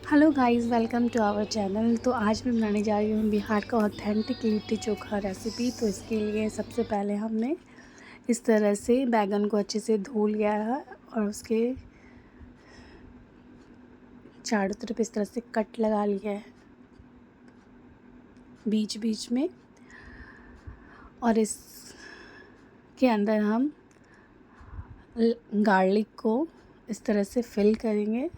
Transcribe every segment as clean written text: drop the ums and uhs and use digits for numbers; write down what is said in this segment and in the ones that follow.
Hello guys, welcome to our channel. तो आज मैं बनाने जा रही हूँ बिहार का ऑथेंटिक लिट्टी चोखा रेसिपी। तो इसके लिए सबसे पहले हमने इस तरह से बैगन को अच्छे से धो लिया है और उसके चारों तरफ इस तरह से कट लगा लिया है बीच बीच में। और इसके अंदर हम गार्लिक को इस तरह से फिल करेंगे।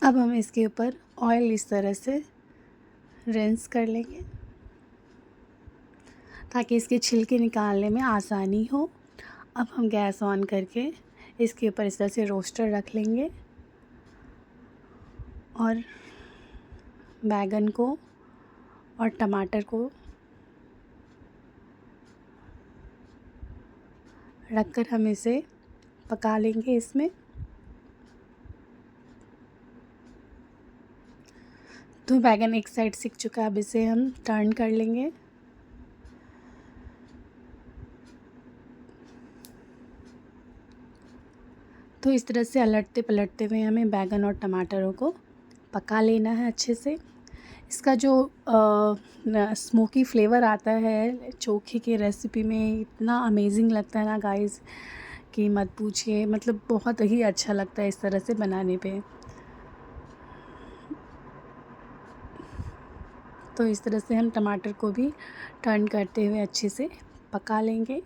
अब हम इसके ऊपर ऑयल इस तरह से रिंस कर लेंगे ताकि इसके छिलके निकालने में आसानी हो। अब हम गैस ऑन करके इसके ऊपर इस तरह से रोस्टर रख लेंगे और बैगन को और टमाटर को रखकर हम इसे पका लेंगे इसमें। तो बैगन एक साइड सिक चुका है, अब इसे हम टर्न कर लेंगे। तो इस तरह से अलटते पलटते हुए हमें बैगन और टमाटरों को पका लेना है अच्छे से। इसका जो स्मोकी फ्लेवर आता है चोखे की रेसिपी में, इतना अमेजिंग लगता है ना गाइस कि मत पूछिए। मतलब बहुत ही अच्छा लगता है इस तरह से बनाने पे। तो इस तरह से हम टमाटर को भी टर्न करते हुए अच्छे से पका लेंगे।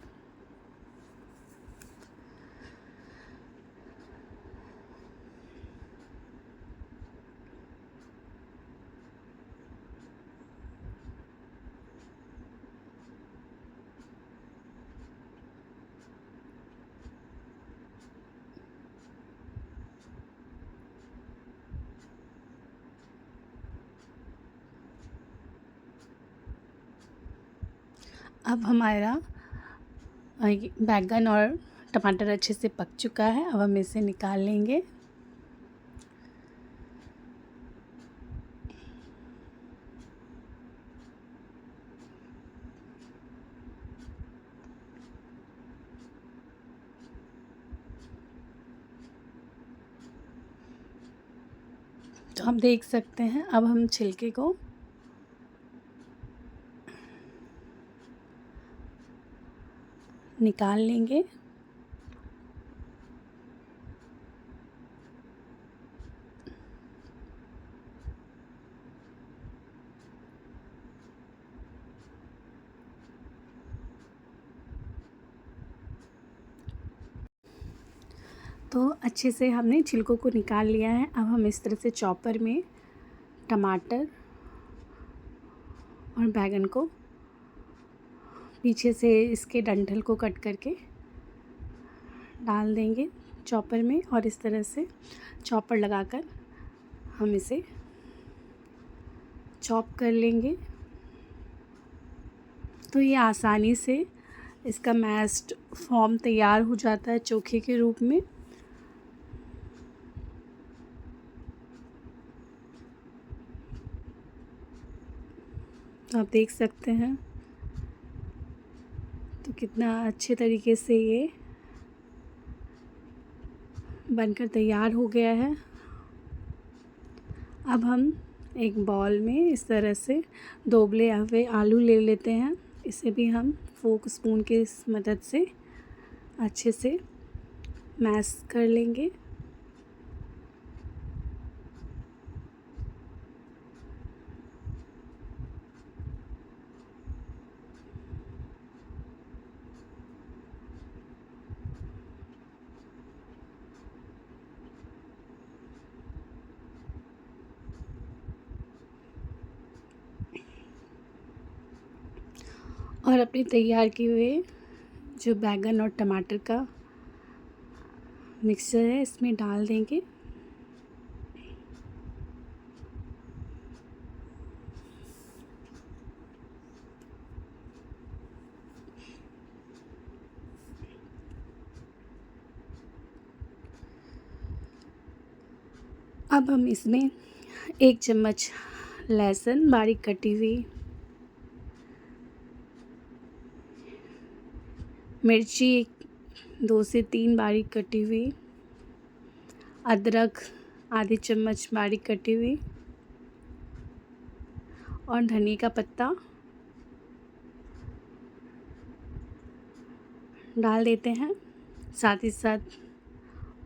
अब हमारा बैगन और टमाटर अच्छे से पक चुका है। अब हम इसे निकाल लेंगे। तो हम देख सकते हैं, अब हम छिलके को निकाल लेंगे। तो अच्छे से हमने छिलकों को निकाल लिया है। अब हम इस तरह से चॉपर में टमाटर और बैगन को पीछे से इसके डंठल को कट करके डाल देंगे चॉपर में, और इस तरह से चॉपर लगाकर हम इसे चॉप कर लेंगे। तो ये आसानी से इसका मैश्ड फॉर्म तैयार हो जाता है चोखे के रूप में। तो आप देख सकते हैं तो कितना अच्छे तरीके से ये बनकर तैयार हो गया है। अब हम एक बॉल में इस तरह से दो उबले हुए आलू ले लेते हैं। इसे भी हम फोक स्पून की मदद से अच्छे से मैश कर लेंगे। और अपने तैयार किए हुए जो बैंगन और टमाटर का मिक्सचर है इसमें डाल देंगे। अब हम इसमें 1 चम्मच लहसुन बारीक कटी हुई, मिर्ची 2 से 3 बारीक कटी हुई, अदरक आधी चम्मच बारीक कटी हुई और धनिया का पत्ता डाल देते हैं। साथ ही साथ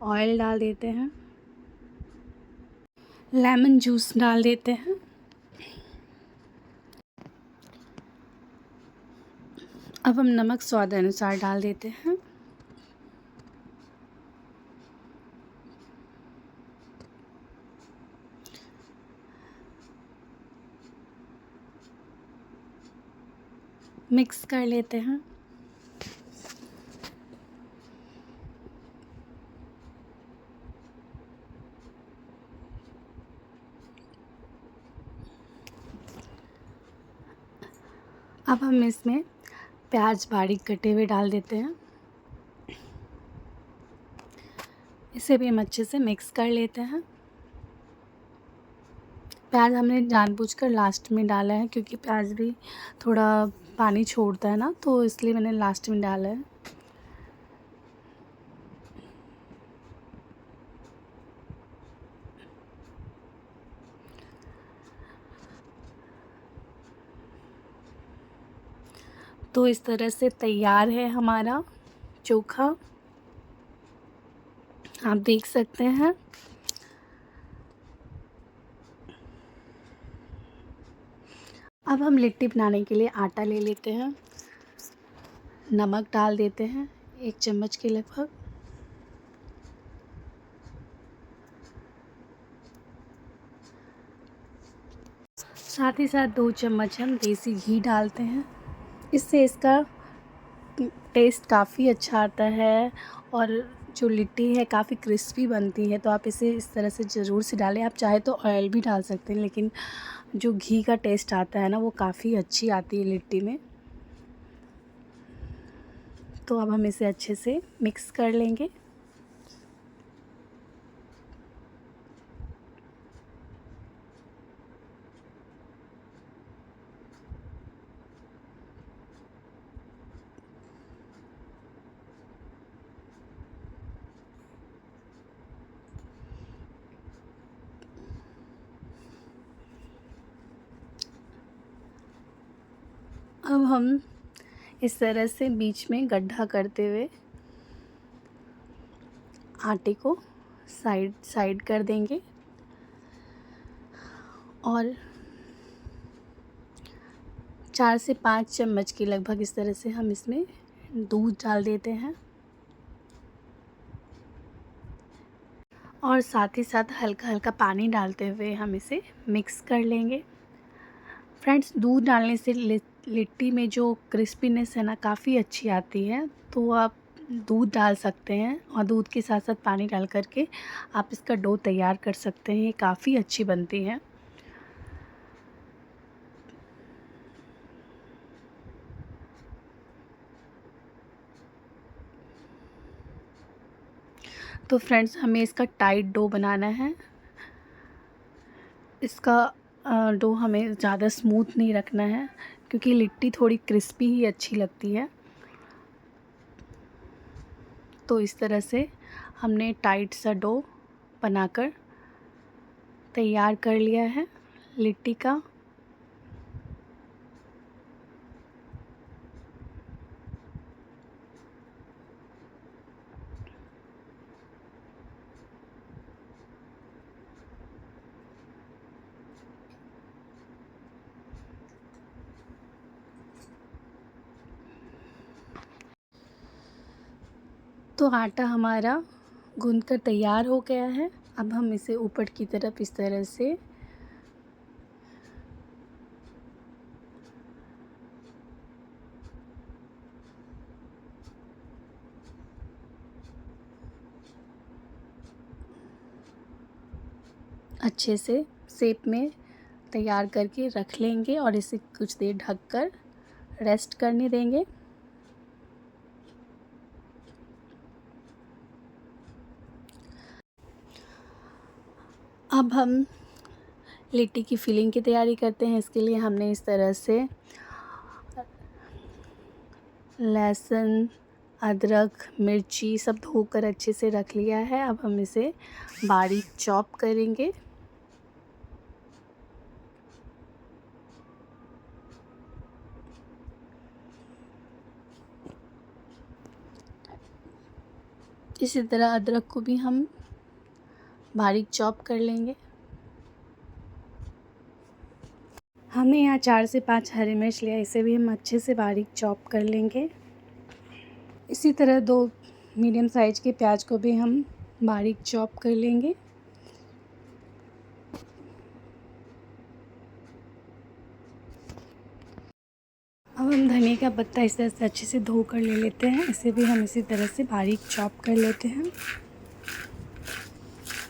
ऑयल डाल देते हैं, लेमन जूस डाल देते हैं। अब हम नमक स्वाद अनुसार डाल देते हैं। मिक्स कर लेते हैं। अब हम इसमें प्याज बारीक कटे हुए डाल देते हैं। इसे भी हम अच्छे से मिक्स कर लेते हैं। प्याज हमने जानबूझकर लास्ट में डाला है क्योंकि प्याज भी थोड़ा पानी छोड़ता है ना, तो इसलिए मैंने लास्ट में डाला है। तो इस तरह से तैयार है हमारा चोखा, आप देख सकते हैं। अब हम लिट्टी बनाने के लिए आटा ले लेते हैं। नमक डाल देते हैं 1 चम्मच के लगभग। साथ ही साथ 2 चम्मच हम देसी घी डालते हैं। इससे इसका टेस्ट काफ़ी अच्छा आता है और जो लिट्टी है काफ़ी क्रिस्पी बनती है। तो आप इसे इस तरह से ज़रूर से डालें। आप चाहे तो ऑयल भी डाल सकते हैं, लेकिन जो घी का टेस्ट आता है ना वो काफ़ी अच्छी आती है लिट्टी में। तो अब हम इसे अच्छे से मिक्स कर लेंगे। अब हम इस तरह से बीच में गड्ढा करते हुए आटे को साइड साइड कर देंगे और 4 से 5 चम्मच के लगभग इस तरह से हम इसमें दूध डाल देते हैं और साथ ही साथ हल्का हल्का पानी डालते हुए हम इसे मिक्स कर लेंगे। फ्रेंड्स, दूध डालने से लिट्टी में जो क्रिस्पीनेस है ना काफ़ी अच्छी आती है। तो आप दूध डाल सकते हैं और दूध के साथ साथ पानी डाल करके आप इसका डो तैयार कर सकते हैं। ये काफ़ी अच्छी बनती है। तो फ्रेंड्स, हमें इसका टाइट डो बनाना है। इसका डो हमें ज़्यादा स्मूथ नहीं रखना है क्योंकि लिट्टी थोड़ी क्रिस्पी ही अच्छी लगती है। तो इस तरह से हमने टाइट सा डो बनाकर तैयार कर लिया है लिट्टी का। तो आटा हमारा गूंद कर तैयार हो गया है। अब हम इसे ऊपर की तरफ इस तरह से अच्छे से शेप में तैयार करके रख लेंगे और इसे कुछ देर ढककर रेस्ट करने देंगे। अब हम लिट्टी की फिलिंग की तैयारी करते हैं। इसके लिए हमने इस तरह से लहसुन, अदरक, मिर्ची सब धोकर अच्छे से रख लिया है। अब हम इसे बारीक चॉप करेंगे। इसी तरह अदरक को भी हम बारीक चॉप कर लेंगे। हमने यहाँ 4 से 5 हरी मिर्च लिया, इसे भी हम अच्छे से बारीक चॉप कर लेंगे। इसी तरह 2 मीडियम साइज़ के प्याज को भी हम बारीक चॉप कर लेंगे। अब हम धनिया का पत्ता इस तरह से अच्छे से धो कर ले लेते हैं। इसे भी हम इसी तरह से बारीक चॉप कर लेते हैं।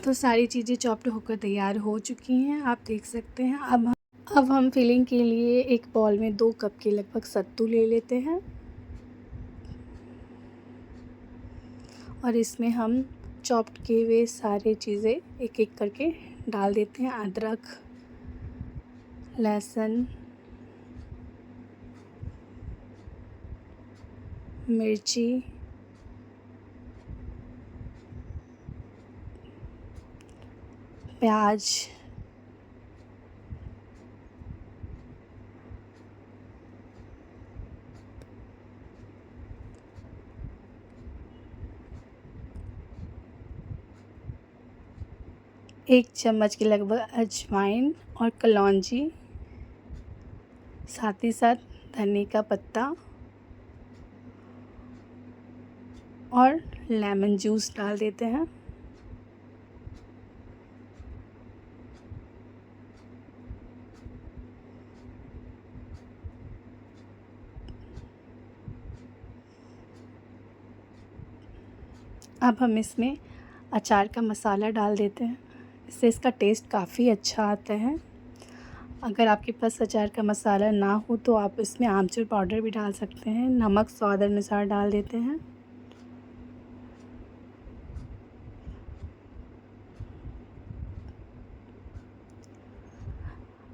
तो सारी चीज़ें चॉप्ड होकर तैयार हो चुकी हैं, आप देख सकते हैं। अब हम फिलिंग के लिए एक बाउल में 2 कप के लगभग सत्तू ले लेते हैं और इसमें हम चॉप्ड किए हुए सारे चीज़ें एक-एक करके डाल देते हैं। अदरक, लहसुन, मिर्ची, प्याज, एक चम्मच के लगभग अजवाइन और कलौंजी, साथ ही साथ धनिया का पत्ता और लेमन जूस डाल देते हैं। अब हम इसमें अचार का मसाला डाल देते हैं। इससे इसका टेस्ट काफ़ी अच्छा आता है। अगर आपके पास अचार का मसाला ना हो तो आप इसमें आमचूर पाउडर भी डाल सकते हैं। नमक स्वाद अनुसार डाल देते हैं।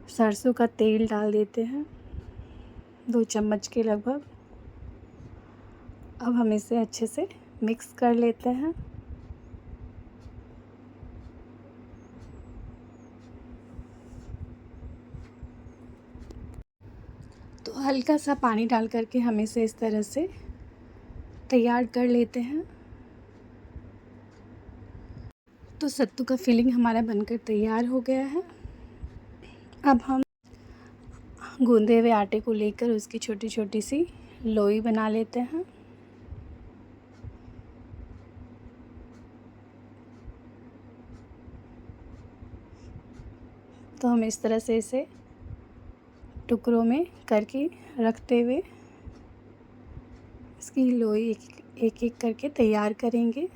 सरसों का तेल डाल देते हैं, 2 चम्मच के लगभग। अब हम इसे अच्छे से मिक्स कर लेते हैं। तो हल्का सा पानी डाल करके हम इसे इस तरह से तैयार कर लेते हैं। तो सत्तू का फिलिंग हमारा बनकर तैयार हो गया है। अब हम गूंदे हुए आटे को लेकर उसकी छोटी छोटी सी लोई बना लेते हैं। तो हम इस तरह से इसे टुकड़ों में करके रखते हुए इसकी लोई एक एक करके तैयार करेंगे।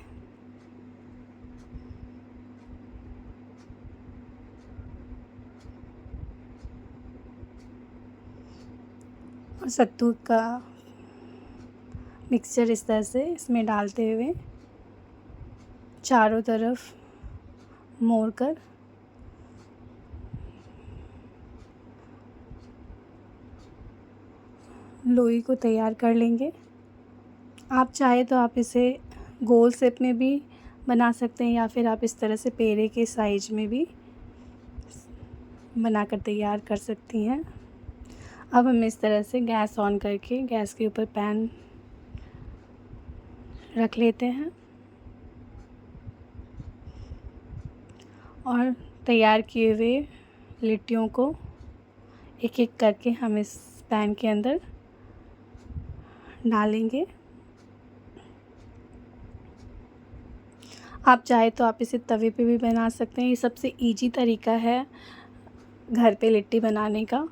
और सत्तू का मिक्सचर इस तरह से इसमें डालते हुए चारों तरफ मोड़कर लोई को तैयार कर लेंगे। आप चाहे तो आप इसे गोल शेप में भी बना सकते हैं या फिर आप इस तरह से पेड़े के साइज में भी बनाकर तैयार कर सकती हैं। अब हम इस तरह से गैस ऑन करके गैस के ऊपर पैन रख लेते हैं और तैयार किए हुए लिट्टियों को एक एक करके हम इस पैन के अंदर डालेंगे। आप चाहे तो आप इसे तवे पे भी बना सकते हैं। ये सबसे इजी तरीका है घर पे लिट्टी बनाने का।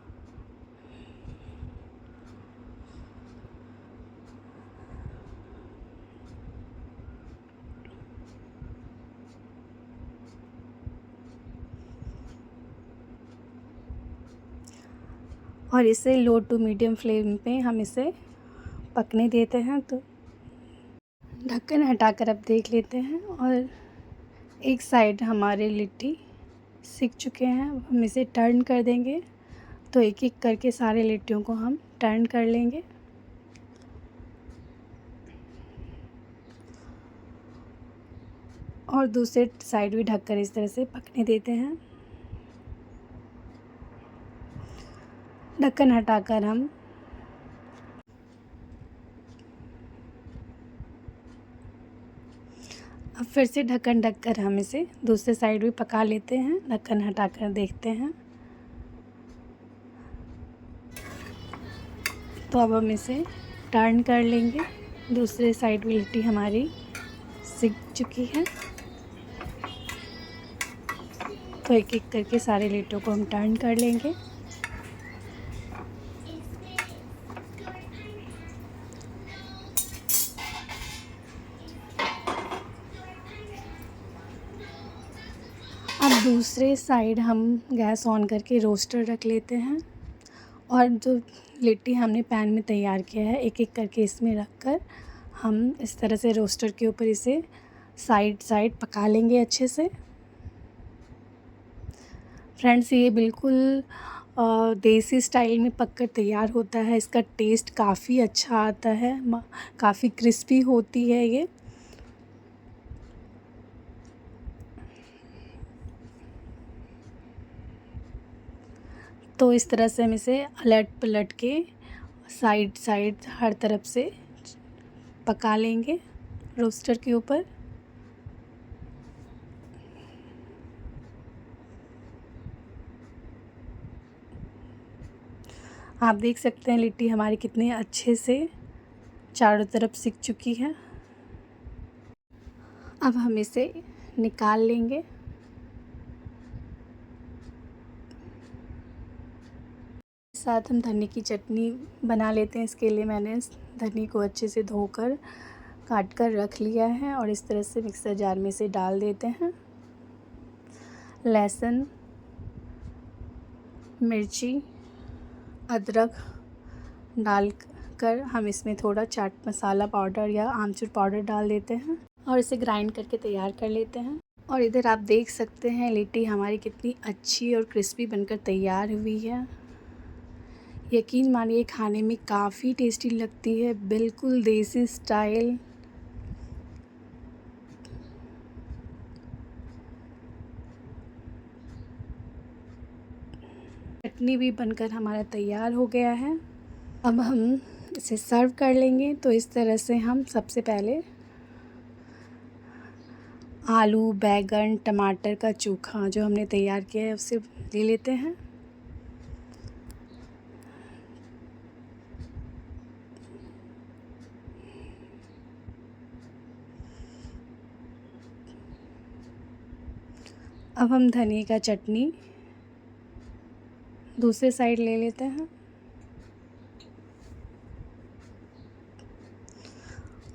और इसे लो टू मीडियम फ्लेम पे हम इसे पकने देते हैं। तो ढक्कन हटाकर अब देख लेते हैं और एक साइड हमारे लिट्टी सिक चुके हैं। अब हम इसे टर्न कर देंगे। तो एक एक करके सारे लिट्टियों को हम टर्न कर लेंगे। और दूसरे साइड भी ढककर इस तरह से पकने देते हैं। ढक्कन हटाकर हम अब फिर से ढक्कन ढककर हम इसे दूसरे साइड भी पका लेते हैं। ढक्कन हटाकर देखते हैं। तो अब हम इसे टर्न कर लेंगे। दूसरे साइड भी लिट्टी हमारी सिक चुकी है। तो एक एक करके सारे लिट्टियों को हम टर्न कर लेंगे। अब दूसरे साइड हम गैस ऑन करके रोस्टर रख लेते हैं। और जो लिट्टी हमने पैन में तैयार किया है एक एक करके इसमें रखकर हम इस तरह से रोस्टर के ऊपर इसे साइड साइड पका लेंगे अच्छे से। फ्रेंड्स, ये बिल्कुल देसी स्टाइल में पककर तैयार होता है। इसका टेस्ट काफ़ी अच्छा आता है। काफ़ी क्रिस्पी होती है ये। तो इस तरह से हम इसे अलट पलट के साइड साइड हर तरफ से पका लेंगे रोस्टर के ऊपर। आप देख सकते हैं लिट्टी हमारी कितने अच्छे से चारों तरफ सिक चुकी है। अब हम इसे निकाल लेंगे। साथ हम धनिया की चटनी बना लेते हैं। इसके लिए मैंने धनिया को अच्छे से धोकर काट कर रख लिया है और इस तरह से मिक्सर जार में इसे डाल देते हैं। लहसुन, मिर्ची, अदरक डालकर हम इसमें थोड़ा चाट मसाला पाउडर या आमचूर पाउडर डाल देते हैं और इसे ग्राइंड करके तैयार कर लेते हैं। और इधर आप देख सकते हैं लिट्टी हमारी कितनी अच्छी और क्रिस्पी बनकर तैयार हुई है। यकीन मानिए खाने में काफ़ी टेस्टी लगती है, बिल्कुल देसी स्टाइल। चटनी भी बनकर हमारा तैयार हो गया है। अब हम इसे सर्व कर लेंगे। तो इस तरह से हम सबसे पहले आलू, बैंगन, टमाटर का चोखा जो हमने तैयार किया है उसे ले लेते हैं। अब हम धनिया का चटनी दूसरे साइड ले लेते हैं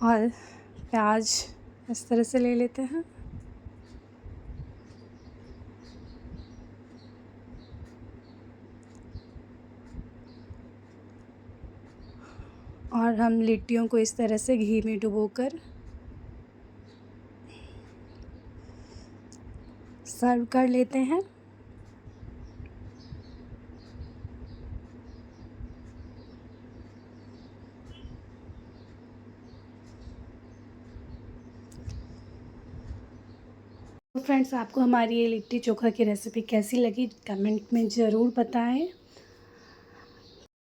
और प्याज इस तरह से ले लेते हैं। और हम लिट्टियों को इस तरह से घी में डुबोकर सर्व कर लेते हैं। तो फ्रेंड्स, आपको हमारी ये लिट्टी चोखा की रेसिपी कैसी लगी कमेंट में ज़रूर बताएं।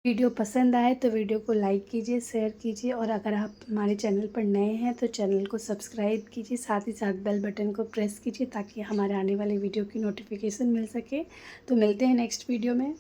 वीडियो पसंद आए तो वीडियो को लाइक कीजिए, शेयर कीजिए और अगर आप हमारे चैनल पर नए हैं तो चैनल को सब्सक्राइब कीजिए। साथ ही साथ बेल बटन को प्रेस कीजिए ताकि हमारे आने वाले वीडियो की नोटिफिकेशन मिल सके। तो मिलते हैं नेक्स्ट वीडियो में।